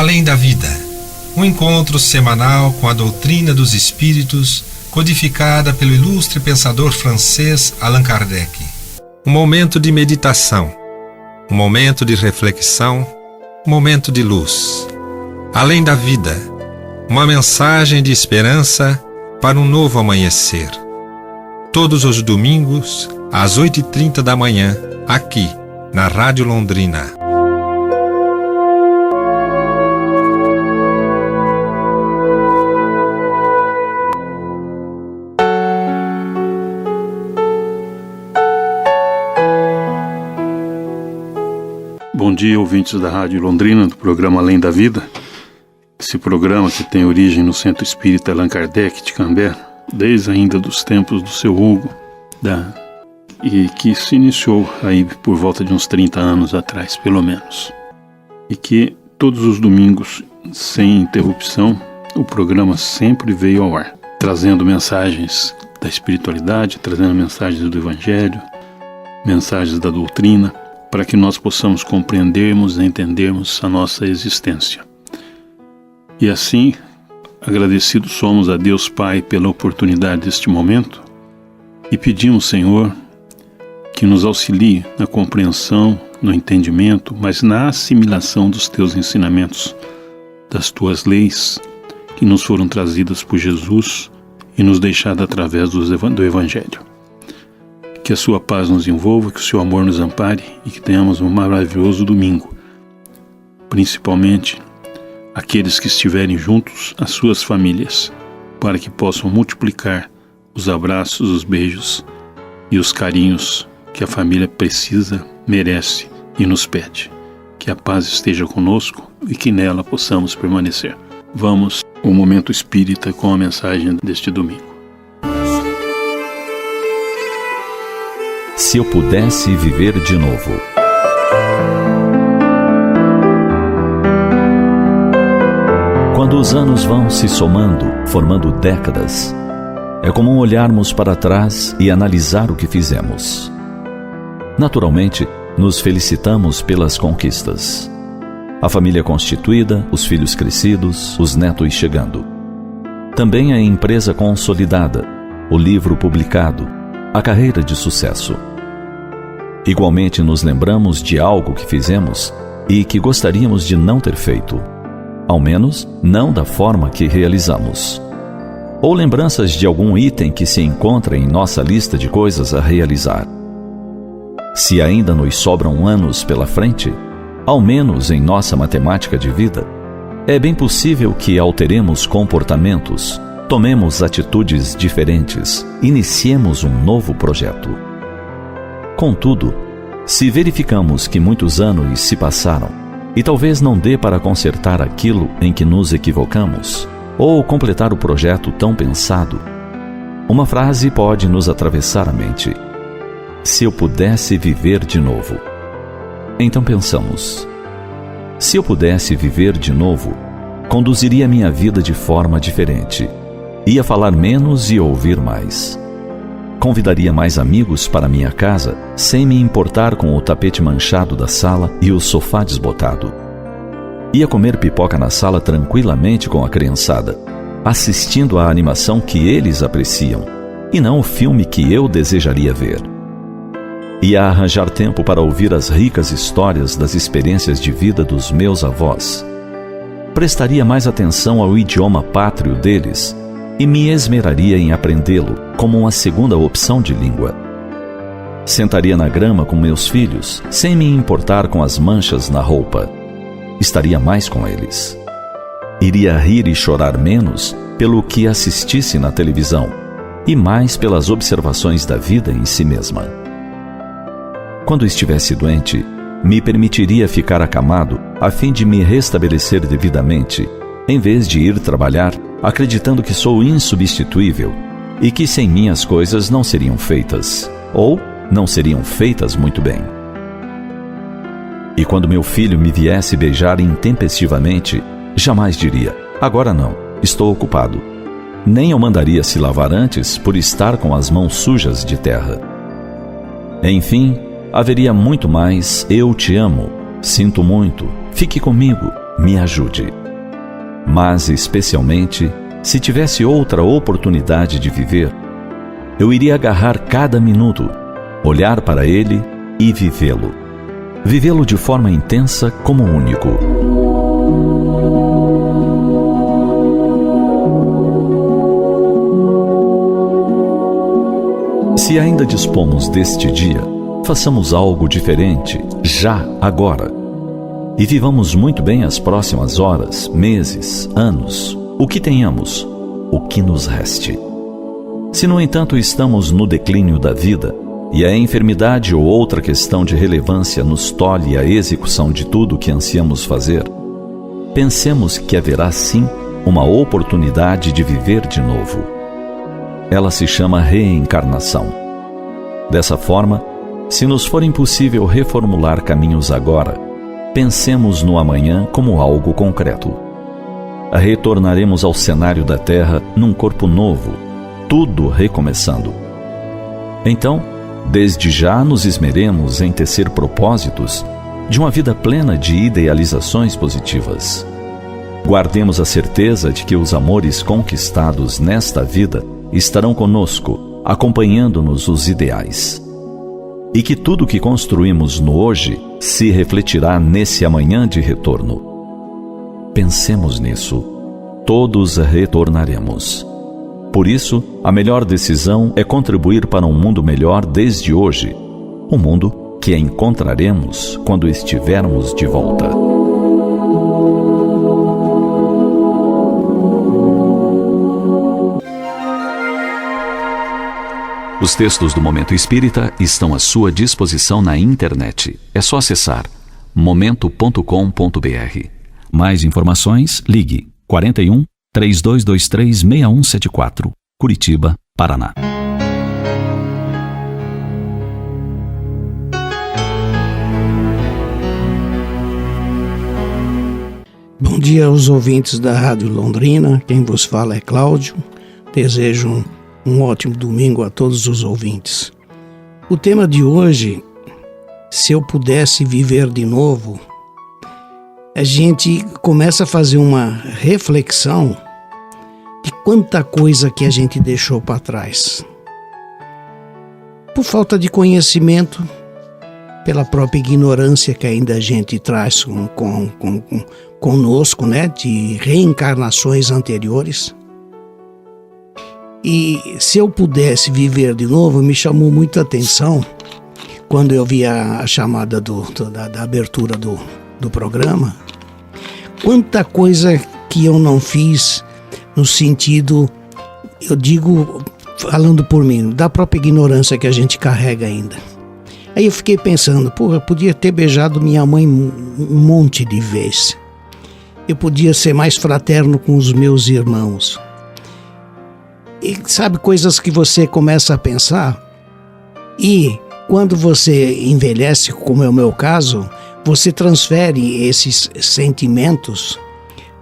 Além da Vida, um encontro semanal com a doutrina dos espíritos, codificada pelo ilustre pensador francês Allan Kardec. Um momento de meditação, um momento de reflexão, um momento de luz. Além da Vida, uma mensagem de esperança para um novo amanhecer. Todos os domingos, às 8h30 da manhã, aqui, na Rádio Londrina. Bom dia, ouvintes da Rádio Londrina, do programa Além da Vida. Esse programa que tem origem no Centro Espírita Allan Kardec de Cambé, desde ainda dos tempos do seu Hugo, e que se iniciou aí por volta de uns 30 anos atrás, pelo menos. E que todos os domingos, sem interrupção, o programa sempre veio ao ar, trazendo mensagens da espiritualidade, trazendo mensagens do Evangelho, mensagens da doutrina, para que nós possamos compreendermos e entendermos a nossa existência. E assim, agradecidos somos a Deus Pai pela oportunidade deste momento e pedimos, Senhor, que nos auxilie na compreensão, no entendimento, mas na assimilação dos Teus ensinamentos, das Tuas leis, que nos foram trazidas por Jesus e nos deixadas através do Evangelho. Que a Sua paz nos envolva, que o Seu amor nos ampare e que tenhamos um maravilhoso domingo. Principalmente aqueles que estiverem juntos, as suas famílias, para que possam multiplicar os abraços, os beijos e os carinhos que a família precisa, merece e nos pede. Que a paz esteja conosco e que nela possamos permanecer. Vamos ao Momento Espírita com a mensagem deste domingo. Se eu pudesse viver de novo. Quando os anos vão se somando, formando décadas, é comum olharmos para trás e analisar o que fizemos. Naturalmente, nos felicitamos pelas conquistas. A família constituída, os filhos crescidos, os netos chegando. Também a empresa consolidada, o livro publicado, a carreira de sucesso. Igualmente nos lembramos de algo que fizemos e que gostaríamos de não ter feito, ao menos não da forma que realizamos. Ou lembranças de algum item que se encontra em nossa lista de coisas a realizar. Se ainda nos sobram anos pela frente, ao menos em nossa matemática de vida, é bem possível que alteremos comportamentos, tomemos atitudes diferentes, iniciemos um novo projeto. Contudo, se verificamos que muitos anos se passaram e talvez não dê para consertar aquilo em que nos equivocamos ou completar o projeto tão pensado, uma frase pode nos atravessar a mente. Se eu pudesse viver de novo. Então pensamos, se eu pudesse viver de novo, conduziria minha vida de forma diferente. Ia falar menos e ouvir mais. Convidaria mais amigos para minha casa, sem me importar com o tapete manchado da sala e o sofá desbotado. Ia comer pipoca na sala tranquilamente com a criançada, assistindo à animação que eles apreciam, e não o filme que eu desejaria ver. Ia arranjar tempo para ouvir as ricas histórias das experiências de vida dos meus avós. Prestaria mais atenção ao idioma pátrio deles, e me esmeraria em aprendê-lo como uma segunda opção de língua. Sentaria na grama com meus filhos, sem me importar com as manchas na roupa. Estaria mais com eles. Iria rir e chorar menos pelo que assistisse na televisão, e mais pelas observações da vida em si mesma. Quando estivesse doente, me permitiria ficar acamado a fim de me restabelecer devidamente, em vez de ir trabalhar acreditando que sou insubstituível e que sem mim as coisas não seriam feitas, ou não seriam feitas muito bem. E quando meu filho me viesse beijar intempestivamente, jamais diria, agora não, estou ocupado. Nem eu mandaria se lavar antes por estar com as mãos sujas de terra. Enfim, haveria muito mais eu te amo, sinto muito, fique comigo, me ajude. Mas, especialmente, se tivesse outra oportunidade de viver, eu iria agarrar cada minuto, olhar para ele e vivê-lo. Vivê-lo de forma intensa como único. Se ainda dispomos deste dia, façamos algo diferente, já, agora. E vivamos muito bem as próximas horas, meses, anos, o que tenhamos, o que nos reste. Se, no entanto, estamos no declínio da vida, e a enfermidade ou outra questão de relevância nos tolhe a execução de tudo o que ansiamos fazer, pensemos que haverá sim uma oportunidade de viver de novo. Ela se chama reencarnação. Dessa forma, se nos for impossível reformular caminhos agora, pensemos no amanhã como algo concreto. Retornaremos ao cenário da Terra num corpo novo, tudo recomeçando. Então, desde já nos esmeremos em tecer propósitos de uma vida plena de idealizações positivas. Guardemos a certeza de que os amores conquistados nesta vida estarão conosco, acompanhando-nos os ideais. E que tudo que construímos no hoje se refletirá nesse amanhã de retorno. Pensemos nisso. Todos retornaremos. Por isso, a melhor decisão é contribuir para um mundo melhor desde hoje, um mundo que encontraremos quando estivermos de volta. Os textos do Momento Espírita estão à sua disposição na internet. É só acessar momento.com.br. Mais informações, ligue 41 3223 6174, Curitiba, Paraná. Bom dia aos ouvintes da Rádio Londrina, quem vos fala é Cláudio. Desejo um ótimo domingo a todos os ouvintes. O tema de hoje, se eu pudesse viver de novo, a gente começa a fazer uma reflexão de quanta coisa que a gente deixou para trás. Por falta de conhecimento, pela própria ignorância que ainda a gente traz conosco, né, de reencarnações anteriores. E se eu pudesse viver de novo, me chamou muita atenção quando eu vi a chamada da abertura do programa, quanta coisa que eu não fiz no sentido, eu digo, falando por mim, da própria ignorância que a gente carrega ainda. Aí eu fiquei pensando, eu podia ter beijado minha mãe um monte de vezes. Eu podia ser mais fraterno com os meus irmãos. E sabe, coisas que você começa a pensar, e quando você envelhece, como é o meu caso, você transfere esses sentimentos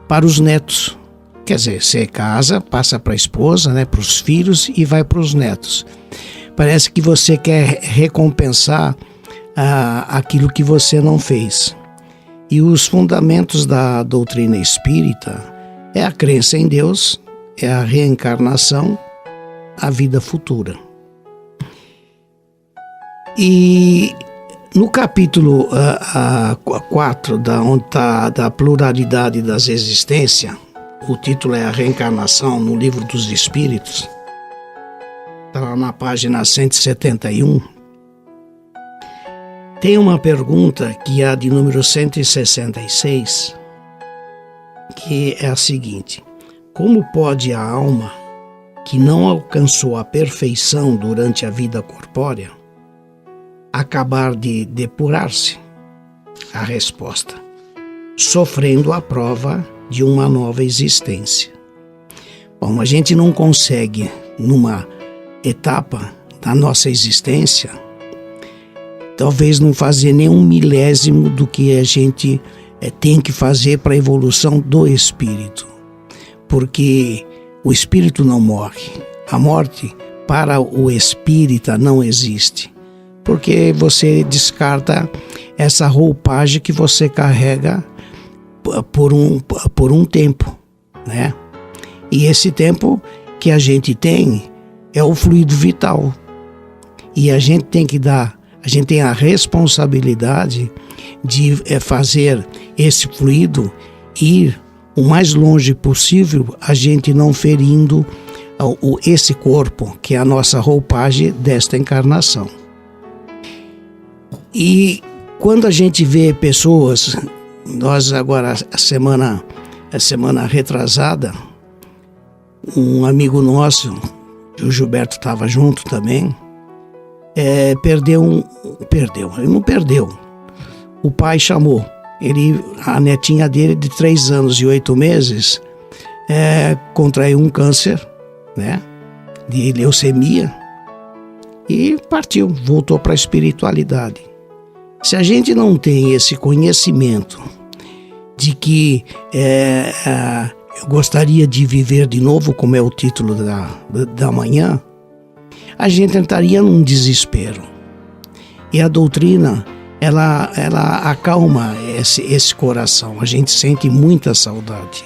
para os netos. Quer dizer, você casa, passa para a esposa, né, para os filhos e vai para os netos. Parece que você quer recompensar aquilo que você não fez. E os fundamentos da doutrina espírita é a crença em Deus, é a reencarnação, a vida futura. E no capítulo 4, onde está da pluralidade das existências, o título é a reencarnação no Livro dos Espíritos, está lá na página 171, tem uma pergunta que é a de número 166, que é a seguinte: como pode a alma que não alcançou a perfeição durante a vida corpórea acabar de depurar-se? A resposta: sofrendo a prova de uma nova existência. Bom, a gente não consegue, numa etapa da nossa existência, talvez não fazer nem um milésimo do que a gente tem que fazer para a evolução do espírito. Porque o espírito não morre. A morte para o espírita não existe. Porque você descarta essa roupagem que você carrega por um tempo, né? E esse tempo que a gente tem é o fluido vital. E a gente tem a responsabilidade de fazer esse fluido ir o mais longe possível, a gente não ferindo esse corpo, que é a nossa roupagem desta encarnação. E quando a gente vê pessoas, nós agora, a semana retrasada, um amigo nosso, o Gilberto estava junto também, ele não perdeu. O pai chamou, a netinha dele de 3 anos e 8 meses contraiu um câncer, né, de leucemia, e partiu, voltou para a espiritualidade. Se a gente não tem esse conhecimento de que eu gostaria de viver de novo, como é o título da manhã, a gente entraria num desespero. E a doutrina, ela acalma esse coração. A gente sente muita saudade.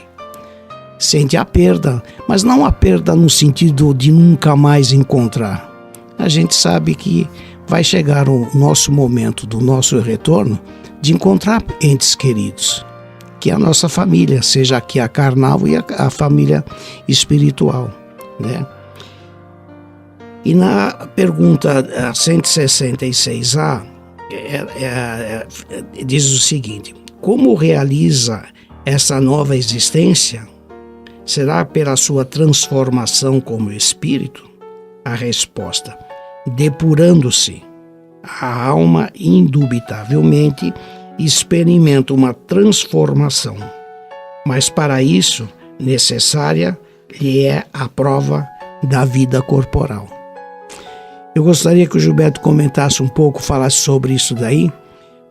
Sente a perda, mas não a perda no sentido de nunca mais encontrar. A gente sabe que vai chegar o nosso momento do nosso retorno de encontrar entes queridos, que é a nossa família, seja aqui a carnal e a família espiritual, né? E na pergunta 166A, diz o seguinte: como realiza essa nova existência? Será pela sua transformação como espírito? A resposta: depurando-se, a alma indubitavelmente experimenta uma transformação, mas para isso necessária lhe é a prova da vida corporal. Eu gostaria que o Gilberto comentasse um pouco, falasse sobre isso daí,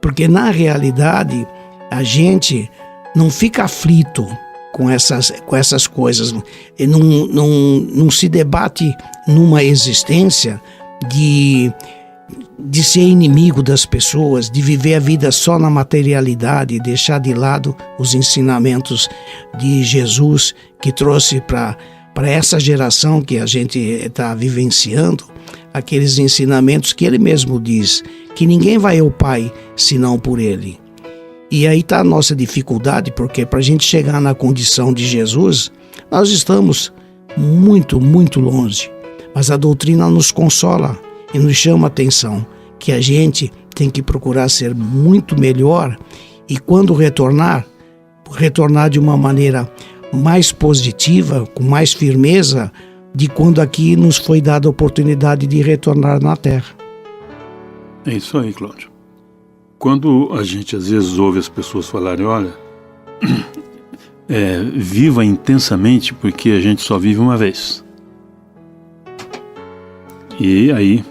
porque na realidade a gente não fica aflito com essas coisas, e não se debate numa existência de ser inimigo das pessoas, de viver a vida só na materialidade, deixar de lado os ensinamentos de Jesus, que trouxe para essa geração que a gente está vivenciando, aqueles ensinamentos que ele mesmo diz, que ninguém vai ao Pai senão por ele. E aí está a nossa dificuldade, porque para a gente chegar na condição de Jesus, nós estamos muito, muito longe. Mas a doutrina nos consola e nos chama a atenção que a gente tem que procurar ser muito melhor e quando retornar de uma maneira mais positiva, com mais firmeza, de quando aqui nos foi dada a oportunidade de retornar na Terra. É isso aí, Cláudio. Quando a gente às vezes ouve as pessoas falarem, olha, viva intensamente porque a gente só vive uma vez. E aí,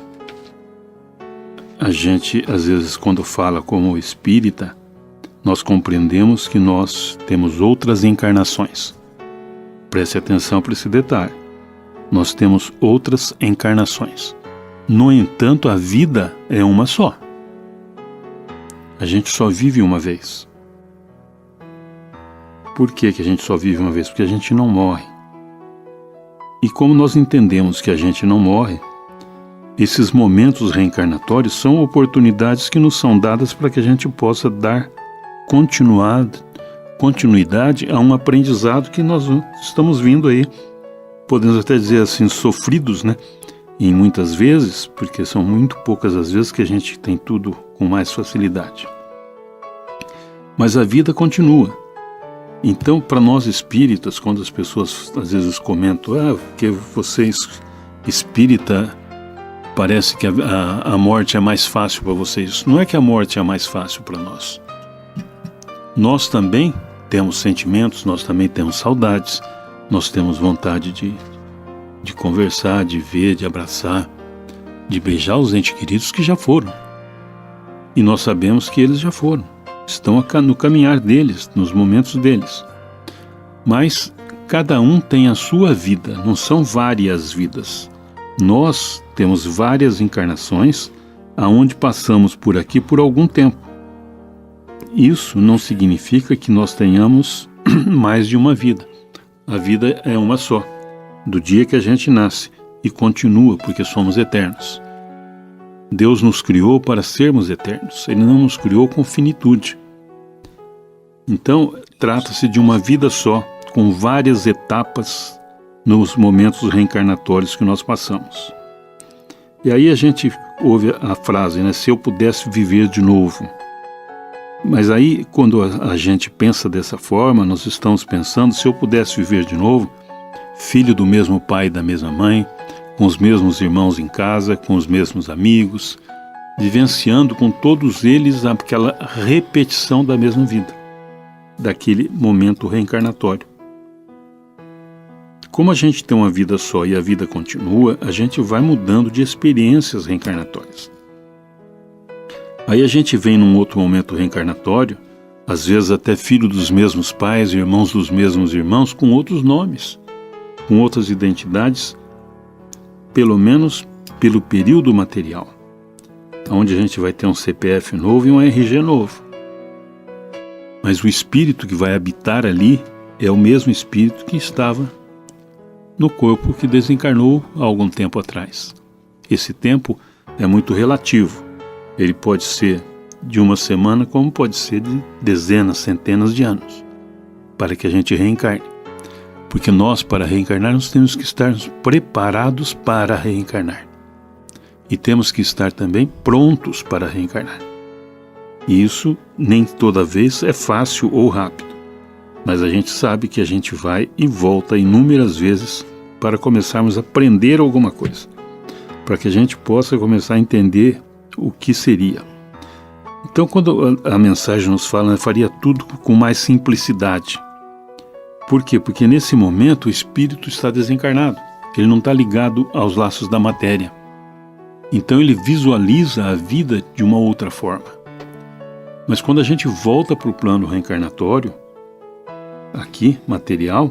a gente às vezes quando fala como espírita, nós compreendemos que nós temos outras encarnações. Preste atenção para esse detalhe. Nós temos outras encarnações. No entanto, a vida é uma só. A gente só vive uma vez. Por que a gente só vive uma vez? Porque a gente não morre. E como nós entendemos que a gente não morre, esses momentos reencarnatórios são oportunidades que nos são dadas para que a gente possa dar continuidade a um aprendizado que nós estamos vindo aí, podemos até dizer assim, sofridos, né? E muitas vezes, porque são muito poucas as vezes que a gente tem tudo com mais facilidade. Mas a vida continua. Então, para nós espíritas, quando as pessoas às vezes comentam, porque vocês espírita, parece que a morte é mais fácil para vocês. Não é que a morte é mais fácil para nós. Nós também temos sentimentos, nós também temos saudades, nós temos vontade de conversar, de ver, de abraçar, de beijar os entes queridos que já foram. E nós sabemos que eles já foram, estão no caminhar deles, nos momentos deles. Mas cada um tem a sua vida, não são várias vidas. Nós temos várias encarnações aonde passamos por aqui por algum tempo. isso não significa que nós tenhamos mais de uma vida. A vida é uma só, do dia que a gente nasce, e continua, porque somos eternos. Deus nos criou para sermos eternos, Ele não nos criou com finitude. Então, trata-se de uma vida só, com várias etapas nos momentos reencarnatórios que nós passamos. E aí a gente ouve a frase, né? Se eu pudesse viver de novo. Mas aí, quando a gente pensa dessa forma, nós estamos pensando, se eu pudesse viver de novo, filho do mesmo pai e da mesma mãe, com os mesmos irmãos em casa, com os mesmos amigos, vivenciando com todos eles aquela repetição da mesma vida, daquele momento reencarnatório. Como a gente tem uma vida só e a vida continua, a gente vai mudando de experiências reencarnatórias. Aí a gente vem num outro momento reencarnatório, às vezes até filho dos mesmos pais, irmãos dos mesmos irmãos, com outros nomes, com outras identidades, pelo menos pelo período material, onde a gente vai ter um CPF novo e um RG novo. Mas o espírito que vai habitar ali é o mesmo espírito que estava no corpo que desencarnou há algum tempo atrás. Esse tempo é muito relativo. Ele pode ser de uma semana, como pode ser de dezenas, centenas de anos, para que a gente reencarne. Porque nós, para reencarnar, nós temos que estar preparados para reencarnar. E temos que estar também prontos para reencarnar. E isso nem toda vez é fácil ou rápido. Mas a gente sabe que a gente vai e volta inúmeras vezes para começarmos a aprender alguma coisa. Para que a gente possa começar a entender o que seria. Então, quando a mensagem nos fala, faria tudo com mais simplicidade. Por quê? Porque nesse momento o espírito está desencarnado. Ele não está ligado aos laços da matéria. Então ele visualiza a vida de uma outra forma. Mas quando a gente volta para o plano reencarnatório, aqui, material,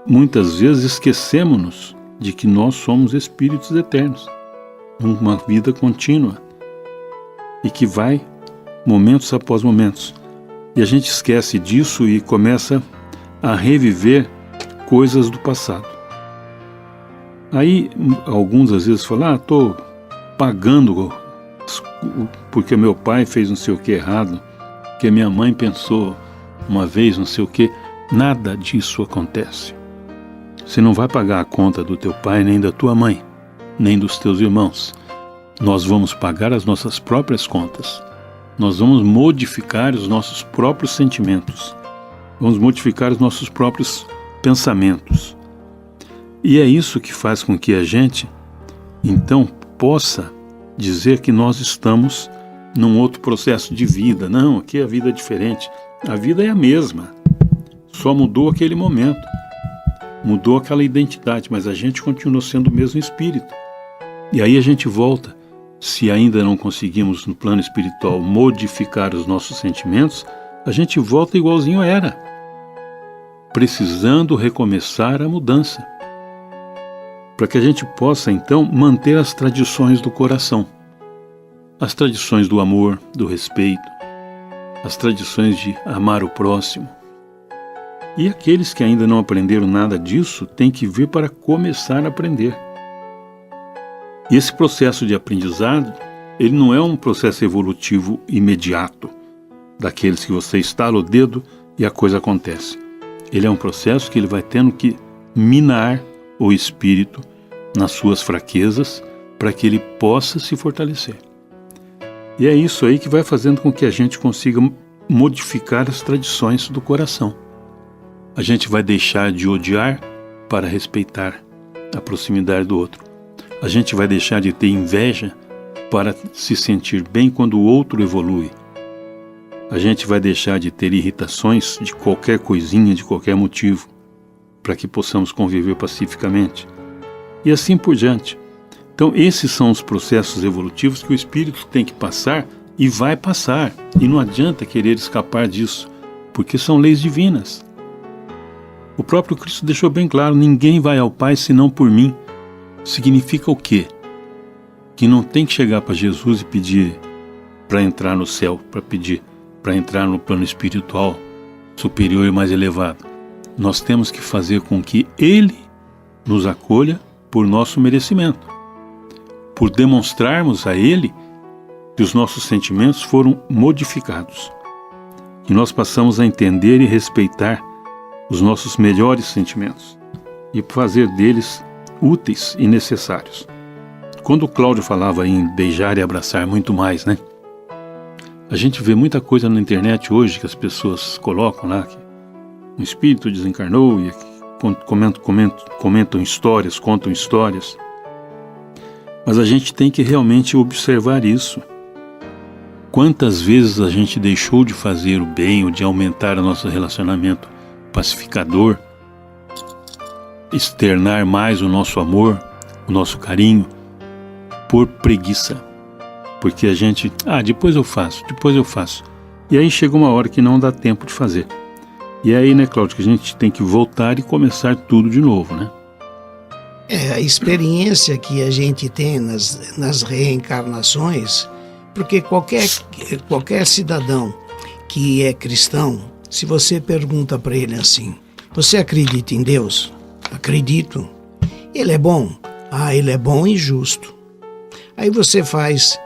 muitas vezes esquecemos-nos de que nós somos espíritos eternos, numa vida contínua, e que vai momentos após momentos. E a gente esquece disso e começa a reviver coisas do passado. Aí alguns às vezes falam, estou pagando porque meu pai fez não sei o que errado, que minha mãe pensou uma vez não sei o que. Nada disso acontece. Você não vai pagar a conta do teu pai, nem da tua mãe, nem dos teus irmãos. Nós vamos pagar as nossas próprias contas. Nós vamos modificar os nossos próprios sentimentos. Vamos modificar os nossos próprios pensamentos. E é isso que faz com que a gente, então, possa dizer que nós estamos num outro processo de vida. Não, aqui a vida é diferente. A vida é a mesma. Só mudou aquele momento. Mudou aquela identidade, mas a gente continua sendo o mesmo espírito. E aí a gente volta. Se ainda não conseguimos, no plano espiritual, modificar os nossos sentimentos, a gente volta igualzinho era, precisando recomeçar a mudança, para que a gente possa, então, manter as tradições do coração, as tradições do amor, do respeito, as tradições de amar o próximo. E aqueles que ainda não aprenderam nada disso têm que vir para começar a aprender. E esse processo de aprendizado, ele não é um processo evolutivo imediato, daqueles que você estala o dedo e a coisa acontece. Ele é um processo que ele vai tendo que minar o espírito nas suas fraquezas para que ele possa se fortalecer. E é isso aí que vai fazendo com que a gente consiga modificar as tradições do coração. A gente vai deixar de odiar para respeitar a proximidade do outro. A gente vai deixar de ter inveja para se sentir bem quando o outro evolui. A gente vai deixar de ter irritações de qualquer coisinha, de qualquer motivo, para que possamos conviver pacificamente. E assim por diante. Então, esses são os processos evolutivos que o espírito tem que passar e vai passar. E não adianta querer escapar disso, porque são leis divinas. O próprio Cristo deixou bem claro, ninguém vai ao Pai senão por mim. Significa o quê? Que não tem que chegar para Jesus e pedir para entrar no céu, para pedir para entrar no plano espiritual superior e mais elevado. Nós temos que fazer com que Ele nos acolha por nosso merecimento, por demonstrarmos a Ele que os nossos sentimentos foram modificados, que nós passamos a entender e respeitar os nossos melhores sentimentos e fazer deles úteis e necessários. Quando o Cláudio falava em beijar e abraçar muito mais, né? A gente vê muita coisa na internet hoje que as pessoas colocam lá, que um espírito desencarnou e comentam histórias, contam histórias. Mas a gente tem que realmente observar isso. Quantas vezes a gente deixou de fazer o bem ou de aumentar o nosso relacionamento pacificador, externar mais o nosso amor, o nosso carinho, por preguiça. Porque a gente, depois eu faço. E aí chega uma hora que não dá tempo de fazer. E aí, né, Cláudio, que a gente tem que voltar e começar tudo de novo, né? A experiência que a gente tem nas reencarnações, porque qualquer cidadão que é cristão, se você pergunta para ele assim, você acredita em Deus? Acredito. Ele é bom? Ele é bom e justo. Aí você faz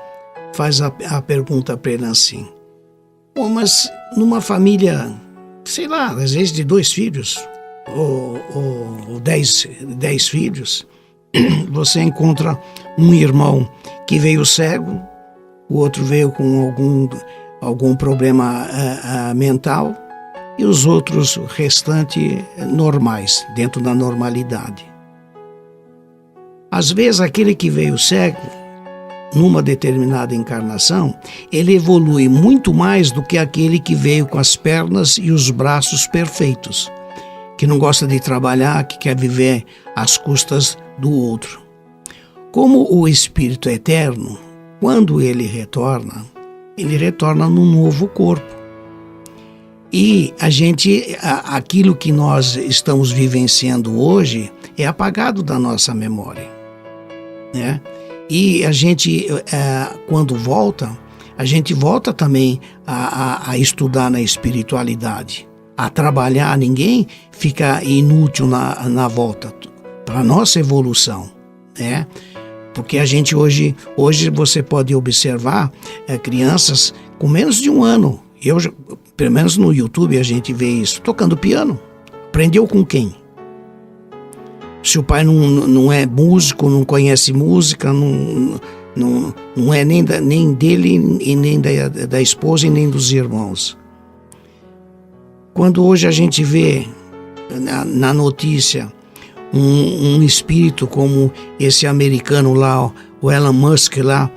a pergunta para ele assim, mas numa família, sei lá, às vezes de 2 filhos, ou 10 filhos, você encontra um irmão que veio cego, o outro veio com algum problema mental, e os outros restantes normais, dentro da normalidade. Às vezes aquele que veio cego, numa determinada encarnação, ele evolui muito mais do que aquele que veio com as pernas e os braços perfeitos, que não gosta de trabalhar, que quer viver às custas do outro. Como o Espírito é eterno, quando ele retorna num novo corpo. E aquilo que nós estamos vivenciando hoje é apagado da nossa memória, né? E a gente, quando volta, a gente volta também a estudar na espiritualidade, a trabalhar. Ninguém fica inútil na volta, para a nossa evolução, né? Porque a gente hoje você pode observar crianças com menos de 1 ano. Pelo menos no YouTube a gente vê isso, tocando piano. Aprendeu com quem? Se o pai não é músico, não conhece música, não é nem dele, e nem da esposa e nem dos irmãos. Quando hoje a gente vê na notícia um espírito como esse americano lá, o Elon Musk lá,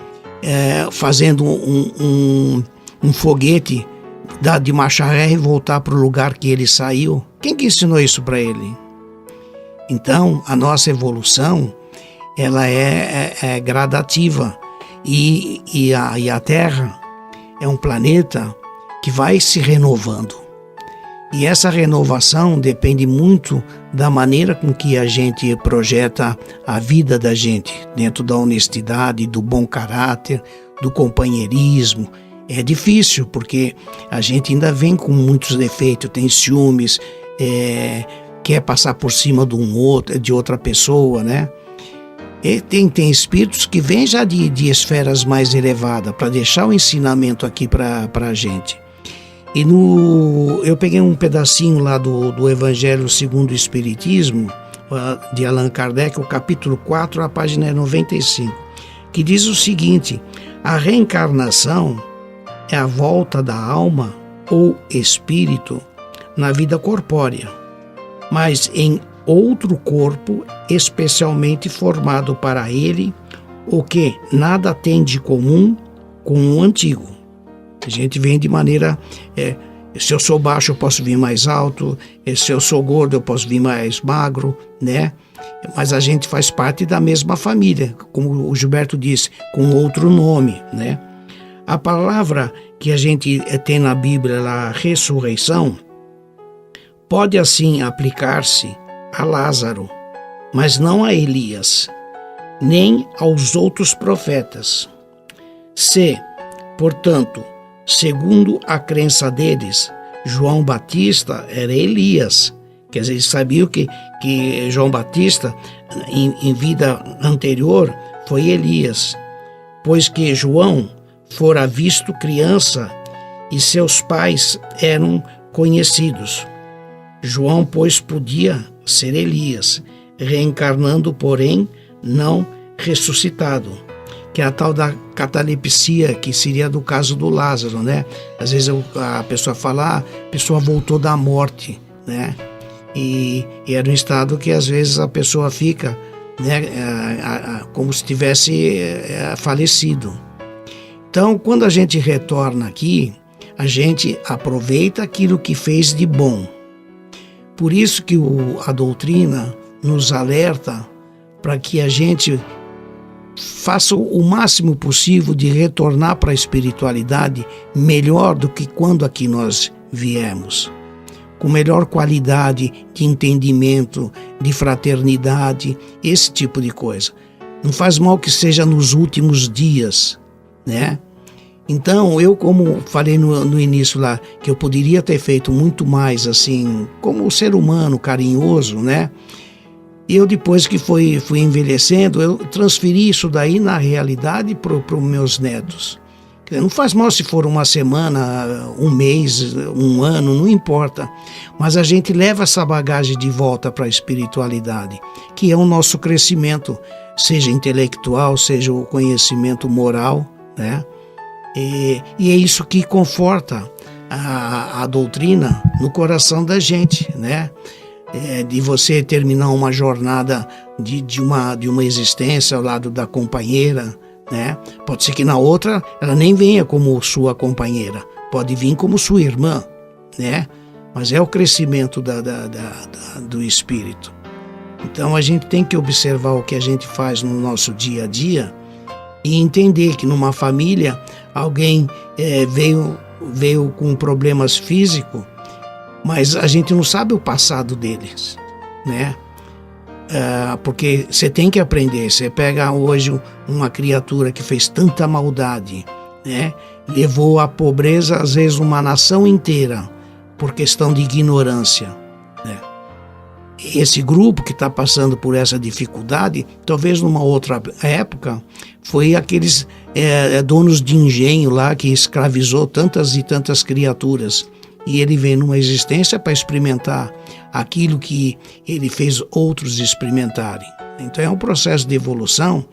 fazendo um foguete de marcha ré e voltar para o lugar que ele saiu, quem que ensinou isso para ele? Então, a nossa evolução, ela é gradativa, e a Terra é um planeta que vai se renovando. E essa renovação depende muito da maneira com que a gente projeta a vida da gente, dentro da honestidade, do bom caráter, do companheirismo. É difícil, porque a gente ainda vem com muitos defeitos, tem ciúmes, quer passar por cima de outra pessoa, né? E tem espíritos que vêm já de esferas mais elevadas, para deixar o ensinamento aqui para a gente. E eu peguei um pedacinho lá do Evangelho segundo o Espiritismo, de Allan Kardec, o capítulo 4, a página 95, que diz o seguinte: a reencarnação é a volta da alma ou espírito na vida corpórea, mas em outro corpo especialmente formado para ele, o que nada tem de comum com o antigo. A gente vem de maneira, se eu sou baixo eu posso vir mais alto, se eu sou gordo eu posso vir mais magro, né? Mas a gente faz parte da mesma família, como o Gilberto disse, com outro nome, né? A palavra que a gente tem na Bíblia, a ressurreição, pode assim aplicar-se a Lázaro, mas não a Elias, nem aos outros profetas. Se, portanto, segundo a crença deles, João Batista era Elias. Quer dizer, eles sabiam que João Batista, em vida anterior, foi Elias, pois que João fora visto criança e seus pais eram conhecidos. João, pois, podia ser Elias, reencarnando, porém, não ressuscitado, que é a tal da catalepsia, que seria do caso do Lázaro, né? Às vezes a pessoa fala, a pessoa voltou da morte, né? E era um estado que às vezes a pessoa fica, né, como se tivesse falecido. Então, quando a gente retorna aqui, a gente aproveita aquilo que fez de bom. Por isso que a doutrina nos alerta para que a gente faça o máximo possível de retornar para a espiritualidade melhor do que quando aqui nós viemos, com melhor qualidade de entendimento, de fraternidade, esse tipo de coisa. Não faz mal que seja nos últimos dias, né? Então, eu, como falei no início lá, que eu poderia ter feito muito mais, assim, como ser humano carinhoso, né? E eu, depois que fui envelhecendo, eu transferi isso daí, na realidade, para os meus netos. Não faz mal se for uma semana, um mês, um ano, não importa. Mas a gente leva essa bagagem de volta para a espiritualidade, que é o nosso crescimento, seja intelectual, seja o conhecimento moral, né? E é isso que conforta a doutrina no coração da gente, né? De você terminar uma jornada de uma existência ao lado da companheira, né? Pode ser que na outra ela nem venha como sua companheira, pode vir como sua irmã, né? Mas é o crescimento do espírito. Então a gente tem que observar o que a gente faz no nosso dia a dia e entender que numa família alguém veio com problemas físicos, mas a gente não sabe o passado deles, né? Porque você tem que aprender. Você pega hoje uma criatura que fez tanta maldade, né? Levou à pobreza, às vezes, uma nação inteira, por questão de ignorância, né? Esse grupo que está passando por essa dificuldade, talvez numa outra época, foi aqueles donos de engenho lá que escravizou tantas e tantas criaturas. E ele vem numa existência para experimentar aquilo que ele fez outros experimentarem. Então é um processo de evolução.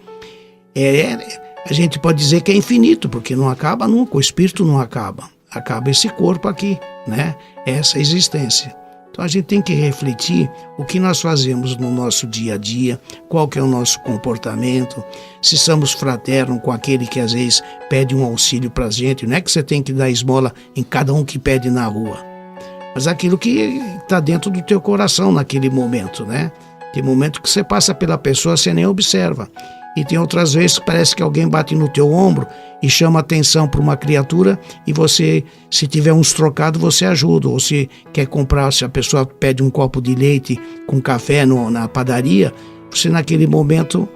A gente pode dizer que é infinito, porque não acaba nunca, o espírito não acaba. Acaba esse corpo aqui, né? Essa existência. Então a gente tem que refletir o que nós fazemos no nosso dia a dia, qual que é o nosso comportamento, se somos fraternos com aquele que às vezes pede um auxílio para a gente. Não é que você tem que dar esmola em cada um que pede na rua, mas aquilo que está dentro do teu coração naquele momento, né? Tem momento que você passa pela pessoa, você nem observa. E tem outras vezes que parece que alguém bate no teu ombro e chama atenção para uma criatura e você, se tiver uns trocados, você ajuda. Ou se quer comprar, se a pessoa pede um copo de leite com café na padaria, você naquele momento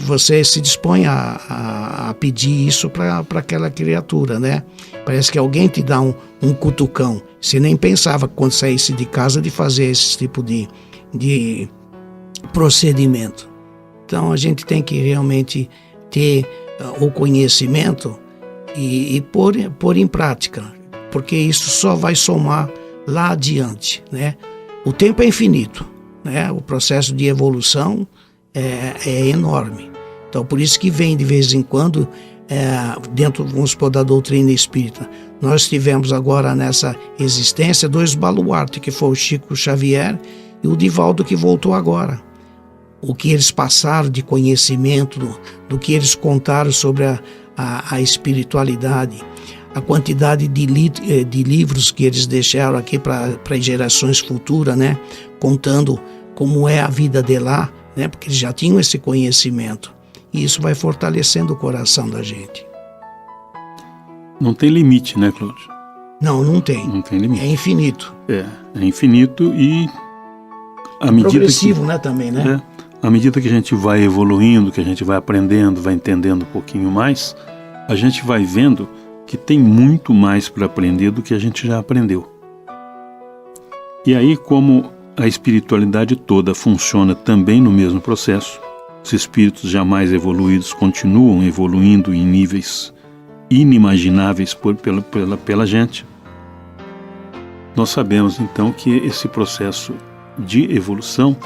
você se dispõe a pedir isso para aquela criatura, né? Parece que alguém te dá um cutucão. Você nem pensava quando saísse de casa de fazer esse tipo de procedimento. Então a gente tem que realmente ter o conhecimento e pôr em prática, porque isso só vai somar lá adiante, né? O tempo é infinito, né? O processo de evolução é enorme. Então por isso que vem de vez em quando, dentro, vamos supor, da doutrina espírita, nós tivemos agora nessa existência 2 baluartes, que foi o Chico Xavier e o Divaldo, que voltou agora. O que eles passaram de conhecimento, do que eles contaram sobre a espiritualidade, a quantidade de livros que eles deixaram aqui para gerações futuras, né? Contando como é a vida de lá, né? Porque eles já tinham esse conhecimento. E isso vai fortalecendo o coração da gente. Não tem limite, né, Cláudio? Não tem. Não tem limite. É infinito. É infinito e à medida progressivo, que, né, também, né? À medida que a gente vai evoluindo, que a gente vai aprendendo, vai entendendo um pouquinho mais, a gente vai vendo que tem muito mais para aprender do que a gente já aprendeu. E aí, como a espiritualidade toda funciona também no mesmo processo, os espíritos jamais evoluídos continuam evoluindo em níveis inimagináveis pela gente. Nós sabemos então que esse processo de evolução,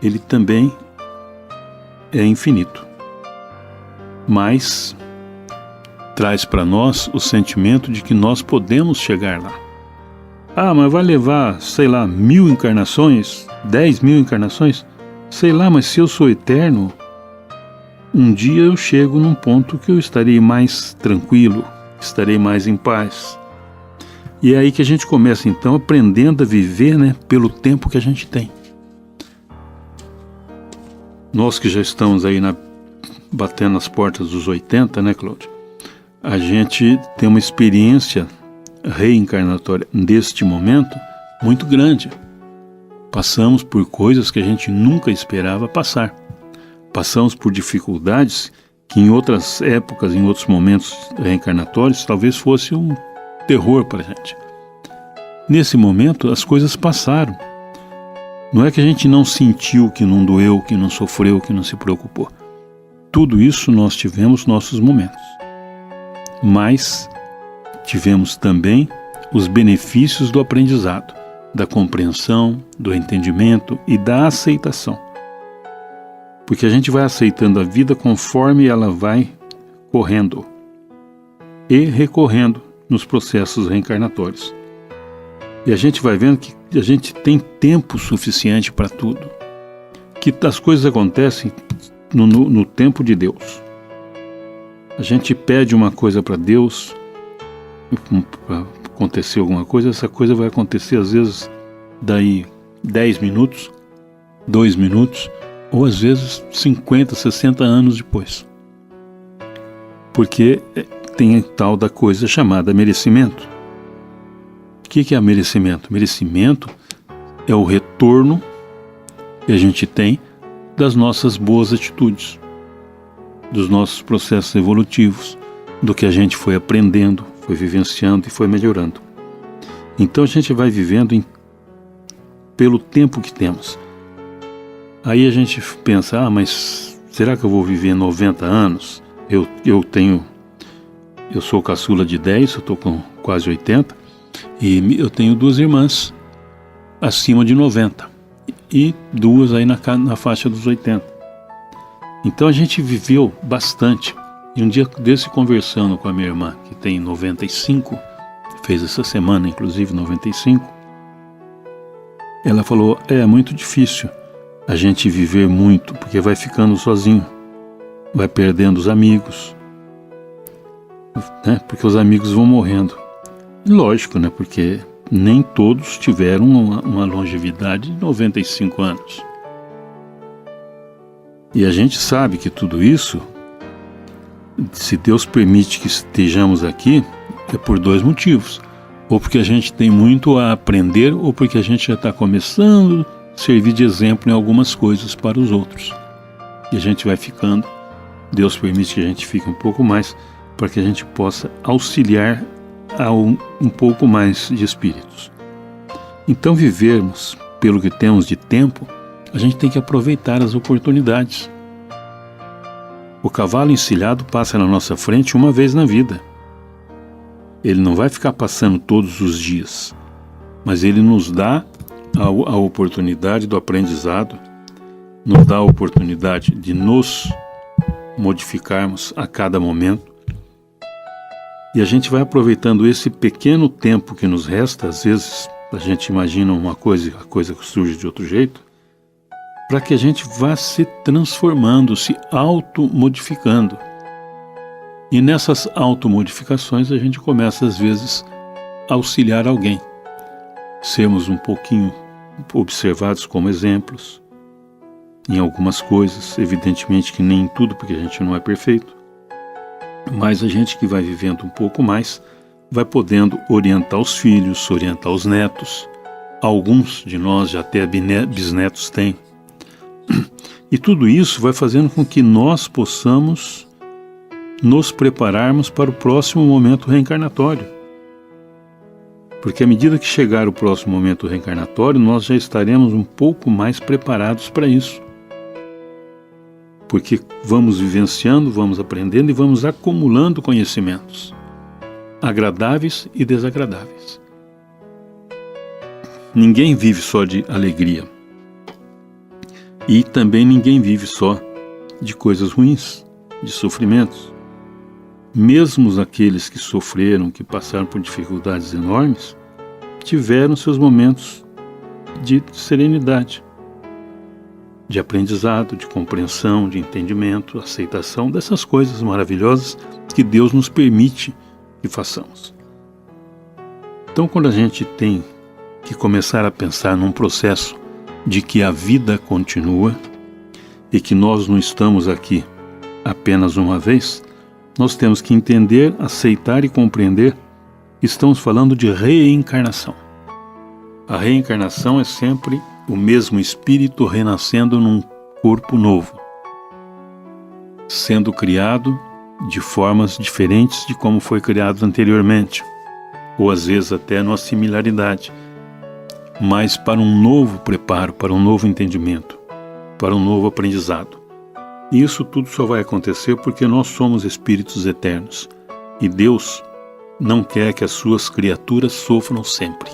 ele também é infinito, mas traz para nós o sentimento de que nós podemos chegar lá. Ah, mas vai levar, sei lá, 1000 encarnações, 10.000 encarnações? Sei lá, mas se eu sou eterno, um dia eu chego num ponto que eu estarei mais tranquilo, estarei mais em paz. E é aí que a gente começa então aprendendo a viver, né, pelo tempo que a gente tem. Nós que já estamos aí batendo nas portas dos 80, né, Cláudio? A gente tem uma experiência reencarnatória neste momento muito grande. Passamos por coisas que a gente nunca esperava passar. Passamos por dificuldades que em outras épocas, em outros momentos reencarnatórios, talvez fosse um terror para a gente. Nesse momento, as coisas passaram. Não é que a gente não sentiu, que não doeu, que não sofreu, que não se preocupou. Tudo isso nós tivemos nossos momentos. Mas tivemos também os benefícios do aprendizado, da compreensão, do entendimento e da aceitação. Porque a gente vai aceitando a vida conforme ela vai correndo e recorrendo nos processos reencarnatórios. E a gente vai vendo que a gente tem tempo suficiente para tudo, que as coisas acontecem no tempo de Deus. A gente pede uma coisa para Deus, para acontecer alguma coisa, essa coisa vai acontecer às vezes daí 10 minutos, 2 minutos, ou às vezes 50, 60 anos depois. Porque tem a tal da coisa chamada merecimento. O que é merecimento? Merecimento é o retorno que a gente tem das nossas boas atitudes, dos nossos processos evolutivos, do que a gente foi aprendendo, foi vivenciando e foi melhorando. Então a gente vai vivendo pelo tempo que temos. Aí a gente pensa, mas será que eu vou viver 90 anos? Eu sou caçula de 10, eu estou com quase 80, e eu tenho 2 irmãs acima de 90, e 2 aí na faixa dos 80. Então a gente viveu bastante. E um dia desse, conversando com a minha irmã, que tem 95, fez essa semana inclusive 95, ela falou, é muito difícil a gente viver muito, porque vai ficando sozinho, vai perdendo os amigos, né? Porque os amigos vão morrendo. Lógico, né? Porque nem todos tiveram uma longevidade de 95 anos. E a gente sabe que tudo isso, se Deus permite que estejamos aqui, é por 2 motivos. Ou porque a gente tem muito a aprender, ou porque a gente já está começando a servir de exemplo em algumas coisas para os outros. E a gente vai ficando, Deus permite que a gente fique um pouco mais, para que a gente possa auxiliar a um pouco mais de espíritos. Então, vivermos pelo que temos de tempo, a gente tem que aproveitar as oportunidades. O cavalo encilhado passa na nossa frente uma vez na vida. Ele não vai ficar passando todos os dias, mas ele nos dá a oportunidade do aprendizado, nos dá a oportunidade de nos modificarmos a cada momento. E a gente vai aproveitando esse pequeno tempo que nos resta. Às vezes a gente imagina uma coisa, a coisa surge de outro jeito, para que a gente vá se transformando, se automodificando. E nessas automodificações a gente começa às vezes a auxiliar alguém, sermos um pouquinho observados como exemplos em algumas coisas, evidentemente que nem em tudo, porque a gente não é perfeito, mas a gente que vai vivendo um pouco mais vai podendo orientar os filhos, orientar os netos. Alguns de nós já até bisnetos têm. E tudo isso vai fazendo com que nós possamos nos prepararmos para o próximo momento reencarnatório. Porque à medida que chegar o próximo momento reencarnatório, nós já estaremos um pouco mais preparados para isso. Porque vamos vivenciando, vamos aprendendo e vamos acumulando conhecimentos, agradáveis e desagradáveis. Ninguém vive só de alegria. E também ninguém vive só de coisas ruins, de sofrimentos. Mesmo aqueles que sofreram, que passaram por dificuldades enormes, tiveram seus momentos de serenidade, de aprendizado, de compreensão, de entendimento, aceitação dessas coisas maravilhosas que Deus nos permite que façamos. Então, quando a gente tem que começar a pensar num processo de que a vida continua e que nós não estamos aqui apenas uma vez, nós temos que entender, aceitar e compreender que estamos falando de reencarnação. A reencarnação é sempre o mesmo espírito renascendo num corpo novo, sendo criado de formas diferentes de como foi criado anteriormente, ou às vezes até numa similaridade, mas para um novo preparo, para um novo entendimento, para um novo aprendizado. E isso tudo só vai acontecer porque nós somos espíritos eternos e Deus não quer que as suas criaturas sofram sempre.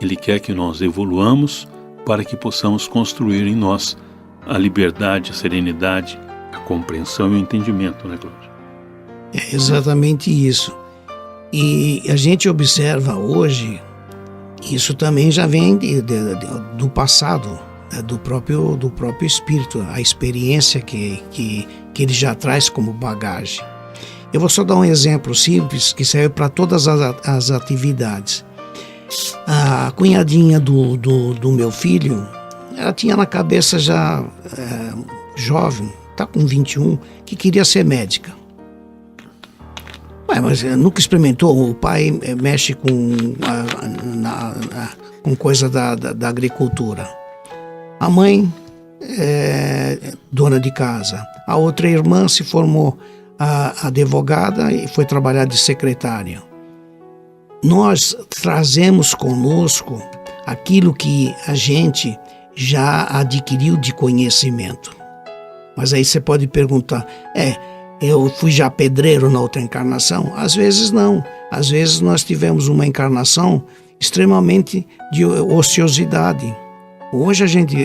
Ele quer que nós evoluamos para que possamos construir em nós a liberdade, a serenidade, a compreensão e o entendimento, né, Cláudio? É exatamente isso. E a gente observa hoje, isso também já vem do passado, do próprio espírito, a experiência que ele já traz como bagagem. Eu vou só dar um exemplo simples que serve para todas as atividades. A cunhadinha do meu filho, ela tinha na cabeça já jovem, está com 21, que queria ser médica. Mas nunca experimentou. O pai mexe com coisa da agricultura. A mãe é dona de casa. A outra irmã se formou advogada e foi trabalhar de secretária. Nós trazemos conosco aquilo que a gente já adquiriu de conhecimento. Mas aí você pode perguntar, eu fui já pedreiro na outra encarnação? Às vezes não. Às vezes nós tivemos uma encarnação extremamente de ociosidade. Hoje a gente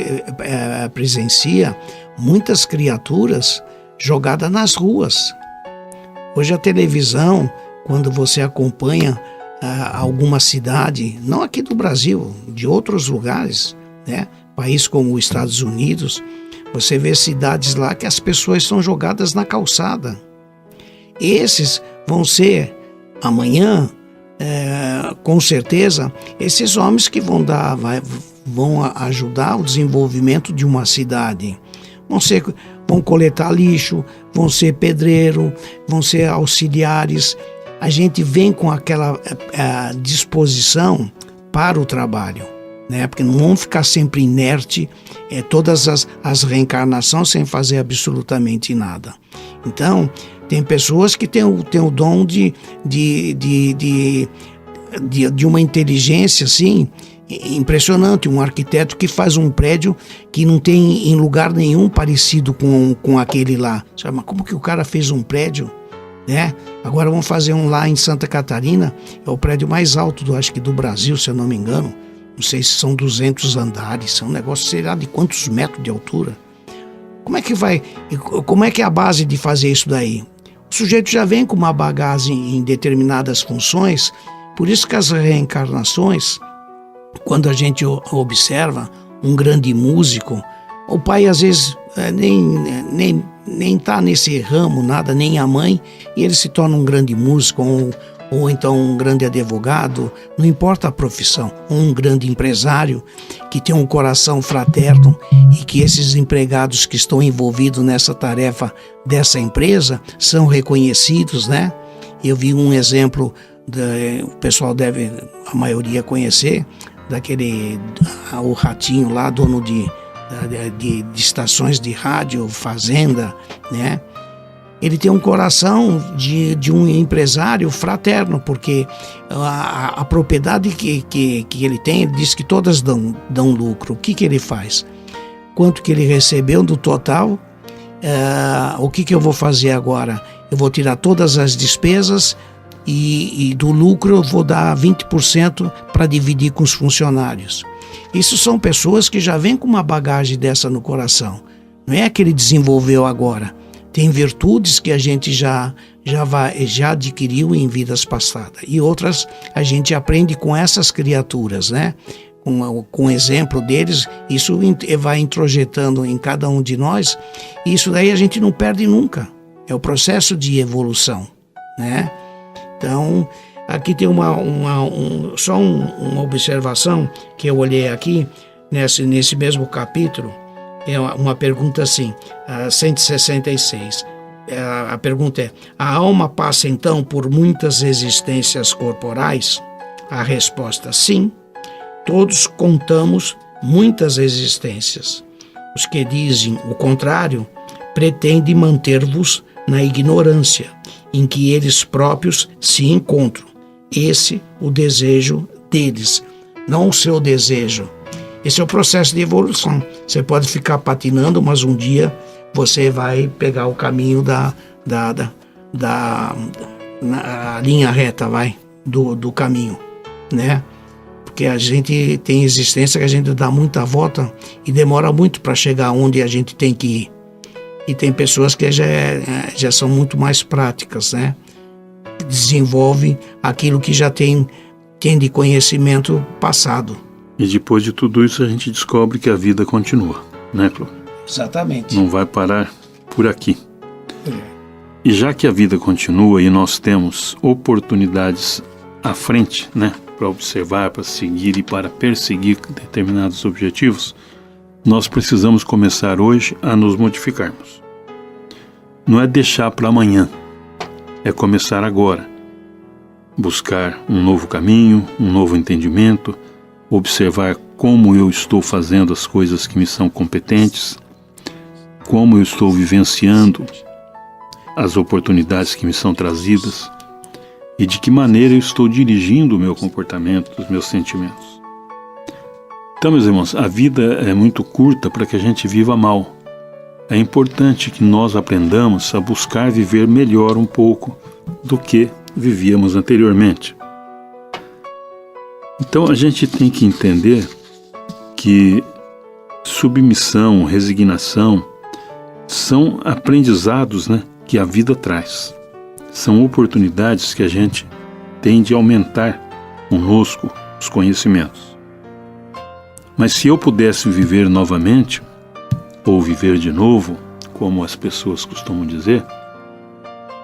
presencia muitas criaturas jogadas nas ruas. Hoje a televisão, quando você acompanha alguma cidade, não aqui do Brasil, de outros lugares, né? País como os Estados Unidos, você vê cidades lá que as pessoas são jogadas na calçada. Esses vão ser, amanhã, com certeza, esses homens que vão ajudar o desenvolvimento de uma cidade. Vão coletar lixo, vão ser pedreiro, vão ser auxiliares. A gente vem com aquela disposição para o trabalho, né? Porque não vamos ficar sempre inerte, todas as reencarnações sem fazer absolutamente nada. Então, tem pessoas que têm o dom de uma inteligência assim impressionante. Um arquiteto que faz um prédio que não tem em lugar nenhum parecido com aquele lá. Sabe, mas como que o cara fez um prédio? Agora vamos fazer um lá em Santa Catarina, é o prédio mais alto acho que do Brasil, se eu não me engano. Não sei se são 200 andares, é um negócio, sei lá de quantos metros de altura. Como é que é a base de fazer isso daí? O sujeito já vem com uma bagagem em determinadas funções, por isso que as reencarnações, quando a gente observa um grande músico, o pai às vezes nem está nesse ramo, nada, nem a mãe, e ele se torna um grande músico, ou então um grande advogado, não importa a profissão, um grande empresário que tem um coração fraterno e que esses empregados que estão envolvidos nessa tarefa dessa empresa são reconhecidos, né? Eu vi um exemplo, o pessoal deve, a maioria conhecer, o Ratinho lá, dono de estações de rádio, fazenda, né? ele tem um coração de um empresário fraterno, porque a propriedade que ele tem, ele diz que todas dão lucro. O que ele faz? Quanto que ele recebeu do total? O que eu vou fazer agora? Eu vou tirar todas as despesas e do lucro eu vou dar 20% para dividir com os funcionários. Isso são pessoas que já vêm com uma bagagem dessa no coração. Não é que ele desenvolveu agora. Tem virtudes que a gente já adquiriu em vidas passadas. E outras a gente aprende com essas criaturas, né? Com o exemplo deles, isso vai introjetando em cada um de nós. E isso daí a gente não perde nunca. É o processo de evolução, né? Então, aqui tem só uma observação que eu olhei aqui, nesse mesmo capítulo. É uma pergunta assim, 166. A pergunta é: a alma passa então por muitas existências corporais? A resposta: sim. Todos contamos muitas existências. Os que dizem o contrário pretendem manter-vos na ignorância em que eles próprios se encontram. Esse o desejo deles, não o seu desejo. Esse é o processo de evolução. Você pode ficar patinando, mas um dia você vai pegar o caminho na linha reta, do caminho, né? Porque a gente tem existência que a gente dá muita volta e demora muito para chegar onde a gente tem que ir. E tem pessoas que já são muito mais práticas, né? Desenvolve aquilo que já tem de conhecimento passado. E depois de tudo isso a gente descobre que a vida continua, né, Cláudio? Exatamente. Não vai parar por aqui. E já que a vida continua e nós temos oportunidades à frente, né, para observar, para seguir e para perseguir determinados objetivos, nós precisamos começar hoje a nos modificarmos. Não é deixar para amanhã, é começar agora. Buscar um novo caminho, um novo entendimento, observar como eu estou fazendo as coisas que me são competentes, como eu estou vivenciando as oportunidades que me são trazidas e de que maneira eu estou dirigindo o meu comportamento, os meus sentimentos. Então, meus irmãos, a vida é muito curta para que a gente viva mal. É importante que nós aprendamos a buscar viver melhor um pouco do que vivíamos anteriormente. Então a gente tem que entender que submissão, resignação são aprendizados, né, que a vida traz. São oportunidades que a gente tem de aumentar conosco os conhecimentos. Mas se eu pudesse viver novamente, ou viver de novo, como as pessoas costumam dizer,